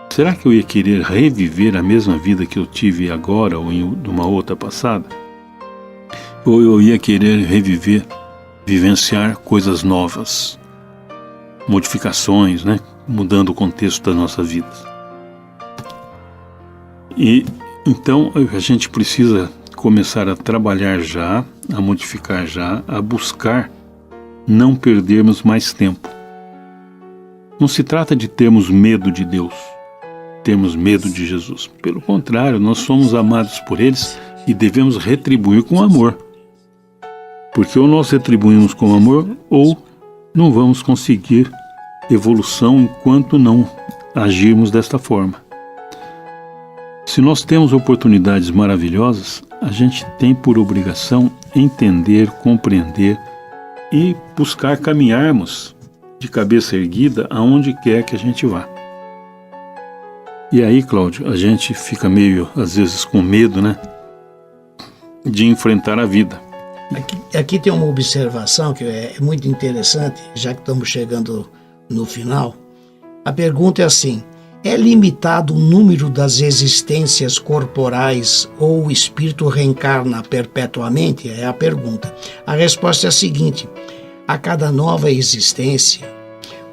será que eu ia querer reviver a mesma vida que eu tive agora ou em uma outra passada? Ou eu ia querer vivenciar coisas novas, modificações, né? Mudando o contexto da nossa vida. E então a gente precisa começar a trabalhar já, a modificar já, a buscar não perdermos mais tempo. Não se trata de termos medo de Deus, termos medo de Jesus. Pelo contrário, nós somos amados por eles e devemos retribuir com amor. Porque ou nós retribuímos com amor ou não vamos conseguir evolução enquanto não agirmos desta forma. Se nós temos oportunidades maravilhosas, a gente tem por obrigação entender, compreender e buscar caminharmos de cabeça erguida aonde quer que a gente vá. E aí, Cláudio, a gente fica meio, às vezes, com medo, né, de enfrentar a vida. Aqui tem uma observação que é muito interessante, já que estamos chegando no final. A pergunta é assim: é limitado o número das existências corporais ou o espírito reencarna perpetuamente? É a pergunta. A resposta é a seguinte: a cada nova existência,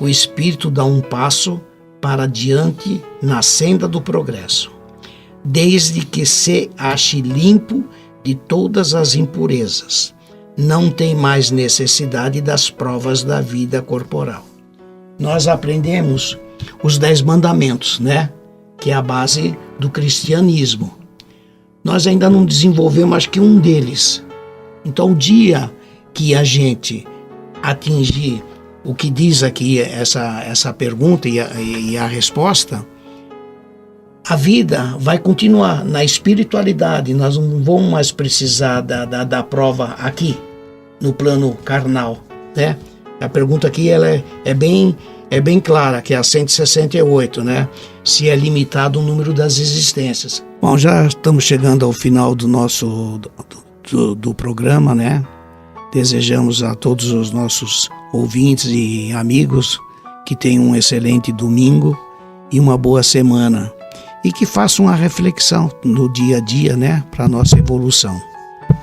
o espírito dá um passo para diante na senda do progresso, desde que se ache limpo de todas as impurezas. Não tem mais necessidade das provas da vida corporal. Nós aprendemos os 10 mandamentos, né? Que é a base do cristianismo. Nós ainda não desenvolvemos, acho que um deles. Então, o dia que a gente atingir o que diz aqui essa pergunta e a resposta, a vida vai continuar na espiritualidade. Nós não vamos mais precisar da prova aqui, no plano carnal, né? A pergunta aqui ela é bem clara, que é a 168, né? Se é limitado o número das existências. Bom, já estamos chegando ao final do nosso do programa, né? Desejamos a todos os nossos ouvintes e amigos que tenham um excelente domingo e uma boa semana. E que façam uma reflexão no dia a dia, né? Para a nossa evolução.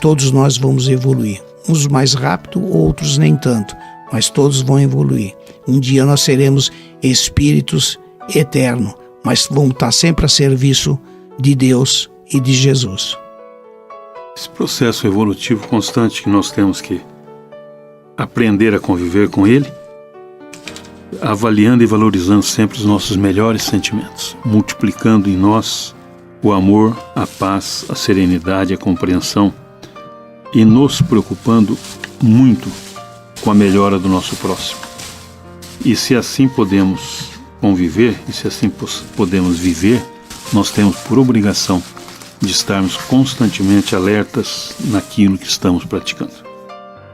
Todos nós vamos evoluir. Uns mais rápido, outros nem tanto. Mas todos vão evoluir. Um dia nós seremos espíritos eternos, mas vamos estar sempre a serviço de Deus e de Jesus. Esse processo evolutivo constante que nós temos que aprender a conviver com ele, avaliando e valorizando sempre os nossos melhores sentimentos, multiplicando em nós o amor, a paz, a serenidade, a compreensão e nos preocupando muito com a melhora do nosso próximo. E se assim podemos conviver, e se assim podemos viver, nós temos por obrigação de estarmos constantemente alertas naquilo que estamos praticando.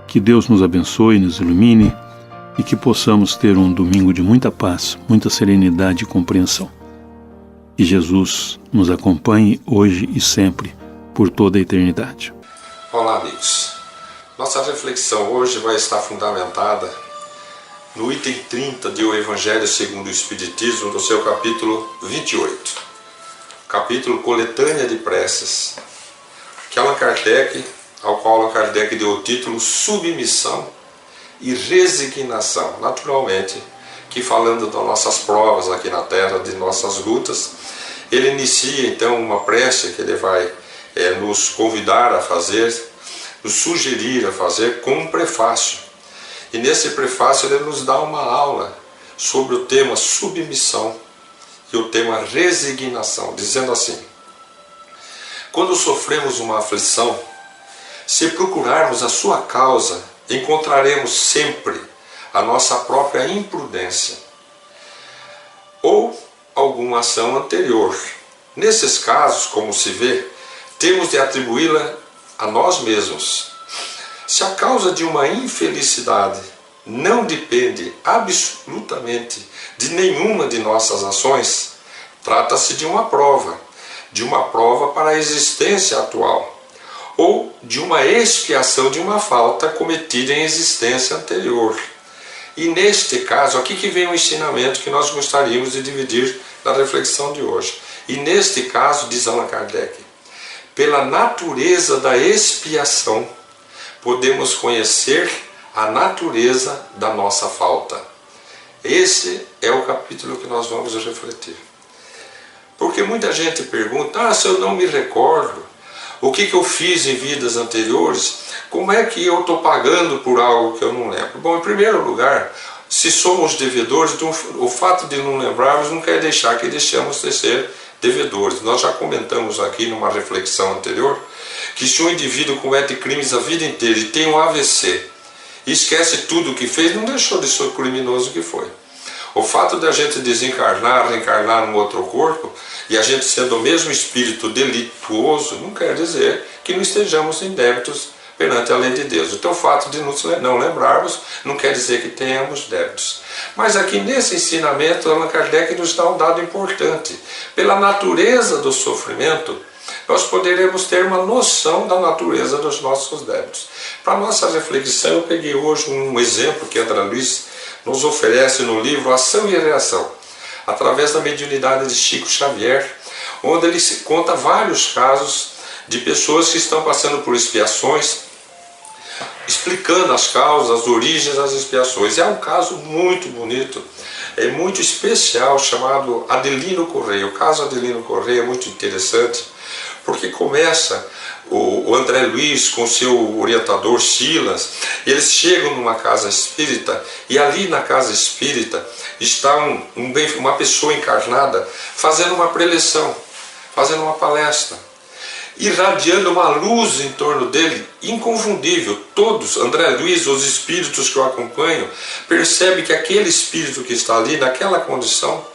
Que Deus nos abençoe, nos ilumine e que possamos ter um domingo de muita paz, muita serenidade e compreensão. Que Jesus nos acompanhe hoje e sempre, por toda a eternidade. Olá, amigos. Nossa reflexão hoje vai estar fundamentada no item 30 de O Evangelho segundo o Espiritismo, do seu capítulo 28. Capítulo Coletânea de Preces, que ao qual Allan Kardec deu o título Submissão e Resignação. Naturalmente, que falando das nossas provas aqui na Terra, de nossas lutas, ele inicia então uma prece que ele vai nos convidar a fazer, nos sugerir a fazer com um prefácio. E nesse prefácio ele nos dá uma aula sobre o tema submissão e o tema resignação, dizendo assim: quando sofremos uma aflição, se procurarmos a sua causa, encontraremos sempre a nossa própria imprudência ou alguma ação anterior. Nesses casos, como se vê, temos de atribuí-la a nós mesmos. Se a causa de uma infelicidade não depende absolutamente de nenhuma de nossas ações, trata-se de uma prova para a existência atual, ou de uma expiação de uma falta cometida em existência anterior. E neste caso, aqui que vem o ensinamento que nós gostaríamos de dividir na reflexão de hoje. E neste caso, diz Allan Kardec, pela natureza da expiação, podemos conhecer a natureza da nossa falta. Esse é o capítulo que nós vamos refletir. Porque muita gente pergunta, se eu não me recordo, o que eu fiz em vidas anteriores, como é que eu estou pagando por algo que eu não lembro? Bom, em primeiro lugar, se somos devedores, o fato de não lembrarmos não quer deixar que deixamos de ser devedores. Nós já comentamos aqui numa reflexão anterior que se um indivíduo comete crimes a vida inteira e tem um AVC e esquece tudo o que fez, não deixou de ser o criminoso que foi. O fato de a gente desencarnar, reencarnar num outro corpo, e a gente sendo o mesmo espírito delituoso, não quer dizer que não estejamos em débitos perante a lei de Deus. Então o fato de não lembrarmos não quer dizer que tenhamos débitos. Mas aqui nesse ensinamento, Allan Kardec nos dá um dado importante. Pela natureza do sofrimento, nós poderemos ter uma noção da natureza dos nossos débitos. Para nossa reflexão, eu peguei hoje um exemplo que André Luiz nos oferece no livro Ação e Reação, através da mediunidade de Chico Xavier, onde ele conta vários casos de pessoas que estão passando por expiações, explicando as causas, as origens das expiações. É um caso muito bonito, muito especial, chamado Adelino Correia. O caso Adelino Correia é muito interessante, porque começa o André Luiz com seu orientador Silas, eles chegam numa casa espírita, e ali na casa espírita está uma pessoa encarnada fazendo uma preleção, fazendo uma palestra, irradiando uma luz em torno dele, inconfundível. Todos, André Luiz, os espíritos que o acompanham, percebem que aquele espírito que está ali, naquela condição,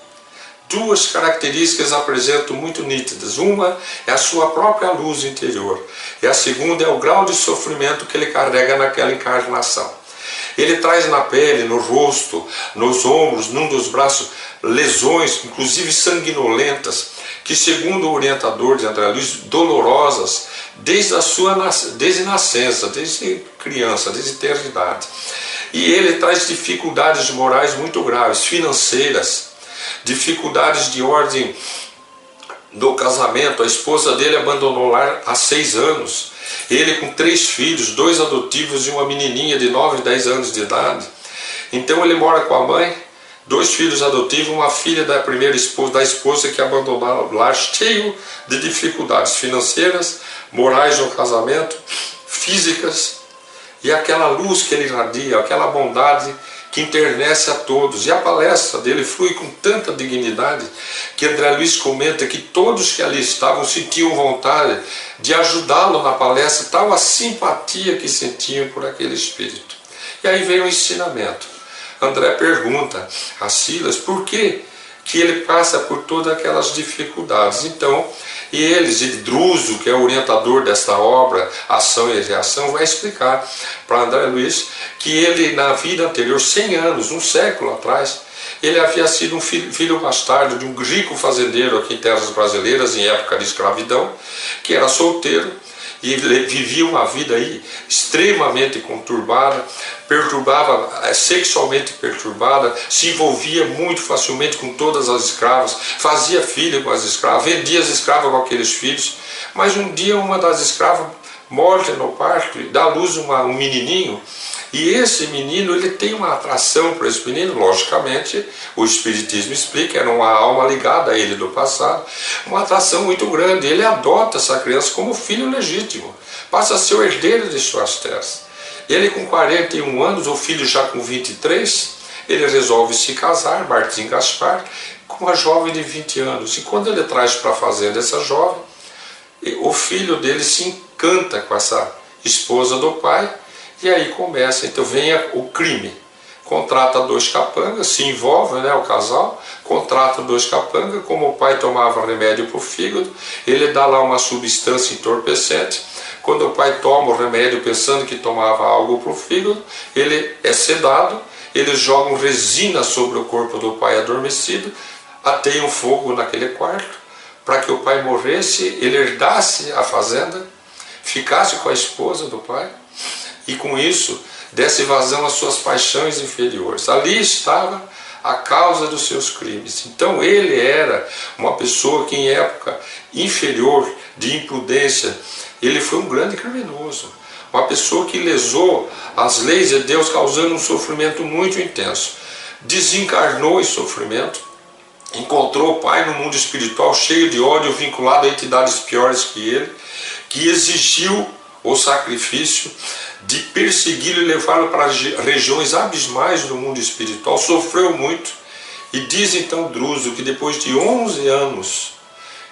duas características apresentam muito nítidas. Uma é a sua própria luz interior, e a segunda é o grau de sofrimento que ele carrega naquela encarnação. Ele traz na pele, no rosto, nos ombros, num dos braços, lesões, inclusive sanguinolentas, que segundo o orientador de André Luiz, dolorosas desde nascença, desde criança, desde eternidade. E ele traz dificuldades morais muito graves, financeiras, dificuldades de ordem do casamento. A esposa dele abandonou o lar há 6 anos. Ele com 3 filhos, 2 adotivos e uma menininha de 9 e 10 anos de idade. Então ele mora com a mãe, 2 filhos adotivos, uma filha da primeira esposa, da esposa que abandonou o lar, cheio de dificuldades financeiras, morais no casamento, físicas, e aquela luz que ele irradia, aquela bondade que internece a todos. E a palestra dele flui com tanta dignidade que André Luiz comenta que todos que ali estavam sentiam vontade de ajudá-lo na palestra, tal a simpatia que sentiam por aquele espírito. E aí vem o ensinamento. André pergunta a Silas por que ele passa por todas aquelas dificuldades. Então, e eles, e Druso, que é o orientador desta obra, Ação e Reação, vai explicar para André Luiz que ele, na vida anterior, 100 anos, um século atrás, ele havia sido um filho bastardo de um rico fazendeiro aqui em terras brasileiras, em época de escravidão, que era solteiro, e vivia uma vida aí extremamente conturbada, sexualmente perturbada, se envolvia muito facilmente com todas as escravas, fazia filho com as escravas, vendia as escravas com aqueles filhos. Mas um dia uma das escravas morre no parto e dá à luz um menininho, e esse menino ele tem uma atração para esse menino. Logicamente, o Espiritismo explica, era uma alma ligada a ele do passado, uma atração muito grande. Ele adota essa criança como filho legítimo, passa a ser o herdeiro de suas terras. Ele com 41 anos, o filho já com 23, ele resolve se casar, Martim Gaspar, com uma jovem de 20 anos. E quando ele traz para a fazenda essa jovem, o filho dele se encanta com essa esposa do pai, e aí começa, então vem o crime. Contrata 2 capangas, se envolve, o casal, contrata 2 capangas, como o pai tomava remédio para o fígado, ele dá lá uma substância entorpecente. Quando o pai toma o remédio pensando que tomava algo para o fígado, ele é sedado, eles jogam resina sobre o corpo do pai adormecido, ateiam fogo naquele quarto, para que o pai morresse, ele herdasse a fazenda, ficasse com a esposa do pai, e com isso desse vazão às suas paixões inferiores. Ali estava a causa dos seus crimes. Então ele era uma pessoa que em época inferior, de imprudência, ele foi um grande criminoso. Uma pessoa que lesou as leis de Deus, causando um sofrimento muito intenso. Desencarnou em sofrimento, encontrou o pai no mundo espiritual cheio de ódio, vinculado a entidades piores que ele, que exigiu o sacrifício de persegui-lo e levá-lo para regiões abismais do mundo espiritual. Sofreu muito, e diz então Druso que depois de 11 anos,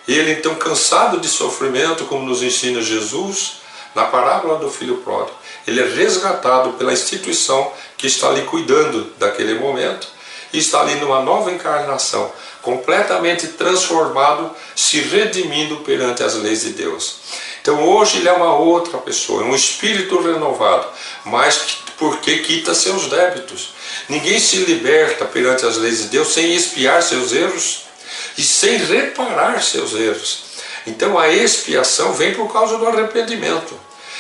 ele então cansado de sofrimento, como nos ensina Jesus na parábola do filho pródigo, ele é resgatado pela instituição que está ali cuidando daquele momento, e está ali numa nova encarnação, completamente transformado, se redimindo perante as leis de Deus. Então hoje ele é uma outra pessoa, é um espírito renovado, mas porque quita seus débitos. Ninguém se liberta perante as leis de Deus sem expiar seus erros e sem reparar seus erros. Então a expiação vem por causa do arrependimento.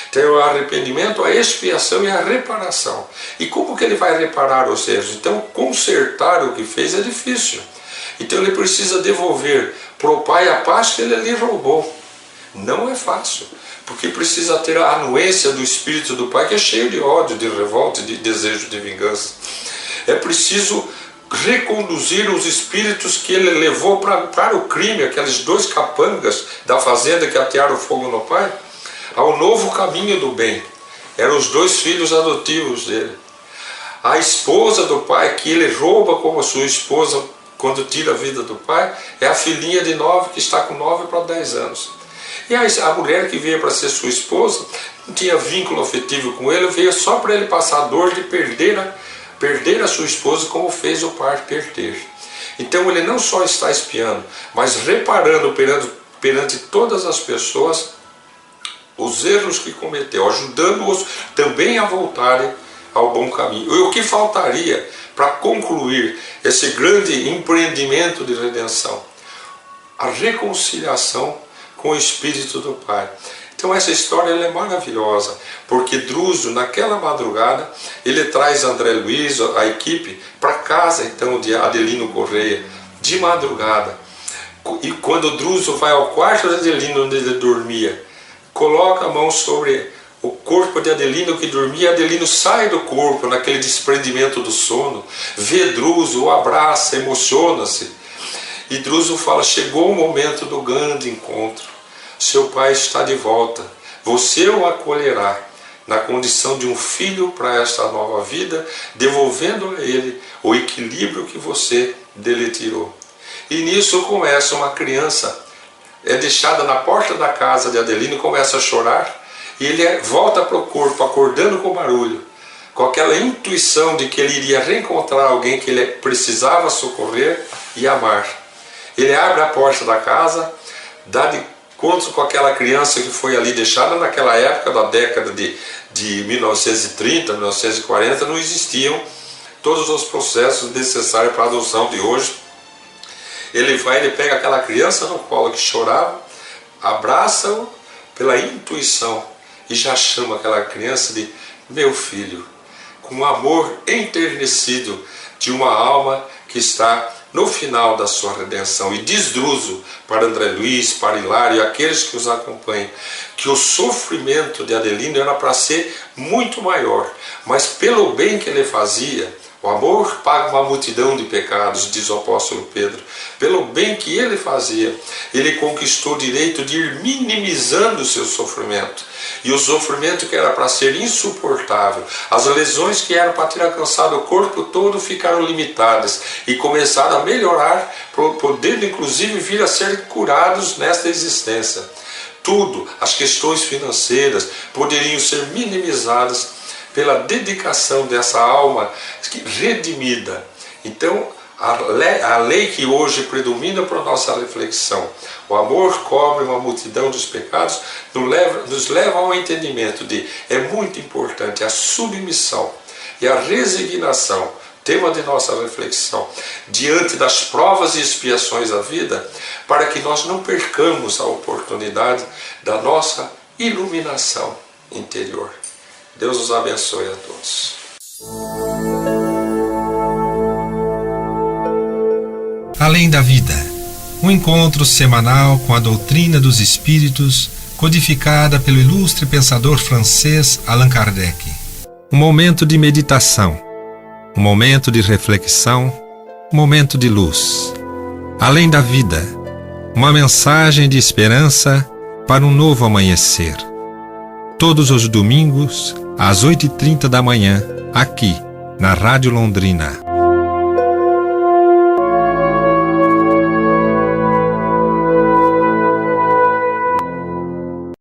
Então o arrependimento, a expiação e a reparação. E como que ele vai reparar os erros? Então consertar o que fez é difícil. Então ele precisa devolver para o pai a paz que ele lhe roubou. Não é fácil, porque precisa ter a anuência do espírito do pai, que é cheio de ódio, de revolta, de desejo de vingança. É preciso reconduzir os espíritos que ele levou para o crime, aqueles 2 capangas da fazenda que atearam fogo no pai, ao novo caminho do bem. Eram os 2 filhos adotivos dele. A esposa do pai, que ele rouba como sua esposa quando tira a vida do pai, é a filhinha de 9, que está com 9 para 10 anos. E a mulher que veio para ser sua esposa, não tinha vínculo afetivo com ele, veio só para ele passar a dor de perder a sua esposa, como fez o pai perder. Então ele não só está espiando, mas reparando perante todas as pessoas os erros que cometeu, ajudando-os também a voltarem ao bom caminho. E o que faltaria para concluir esse grande empreendimento de redenção? A reconciliação com o Espírito do Pai. Então essa história ela é maravilhosa, porque Druso, naquela madrugada, ele traz André Luiz, a equipe, para casa então de Adelino Correia, de madrugada. E quando Druso vai ao quarto de Adelino, onde ele dormia, coloca a mão sobre o corpo de Adelino que dormia, Adelino sai do corpo, naquele desprendimento do sono, vê Druso, o abraça, emociona-se. E Druso fala: chegou o momento do grande encontro. Seu pai está de volta. Você o acolherá na condição de um filho para esta nova vida, devolvendo a ele o equilíbrio que você dele tirou. E nisso começa uma criança, é deixada na porta da casa de Adelino, começa a chorar, e ele volta para o corpo, acordando com barulho, com aquela intuição de que ele iria reencontrar alguém que ele precisava socorrer e amar. Ele abre a porta da casa, dá de encontro com aquela criança que foi ali deixada naquela época, da década de 1930, 1940, não existiam todos os processos necessários para a adoção de hoje. Ele pega aquela criança no colo que chorava, abraça-o pela intuição e já chama aquela criança de meu filho, com um amor enternecido de uma alma que está no final da sua redenção. E diz Druso para André Luiz, para Hilário e aqueles que os acompanham, que o sofrimento de Adelino era para ser muito maior, mas pelo bem que ele fazia, o amor paga uma multidão de pecados, diz o apóstolo Pedro. Pelo bem que ele fazia, ele conquistou o direito de ir minimizando o seu sofrimento. E o sofrimento que era para ser insuportável, as lesões que eram para ter alcançado o corpo todo ficaram limitadas e começaram a melhorar, podendo inclusive vir a ser curados nesta existência. Tudo, as questões financeiras, poderiam ser minimizadas pela dedicação dessa alma redimida. Então, a lei que hoje predomina para a nossa reflexão, o amor cobre uma multidão dos pecados, nos leva ao entendimento de é muito importante a submissão e a resignação, tema de nossa reflexão, diante das provas e expiações da vida, para que nós não percamos a oportunidade da nossa iluminação interior. Deus os abençoe a todos. Além da vida, um encontro semanal com a doutrina dos espíritos, codificada pelo ilustre pensador francês Allan Kardec. Um momento de meditação, um momento de reflexão, um momento de luz. Além da vida, uma mensagem de esperança para um novo amanhecer. Todos os domingos, às 8h30 da manhã, aqui, na Rádio Londrina.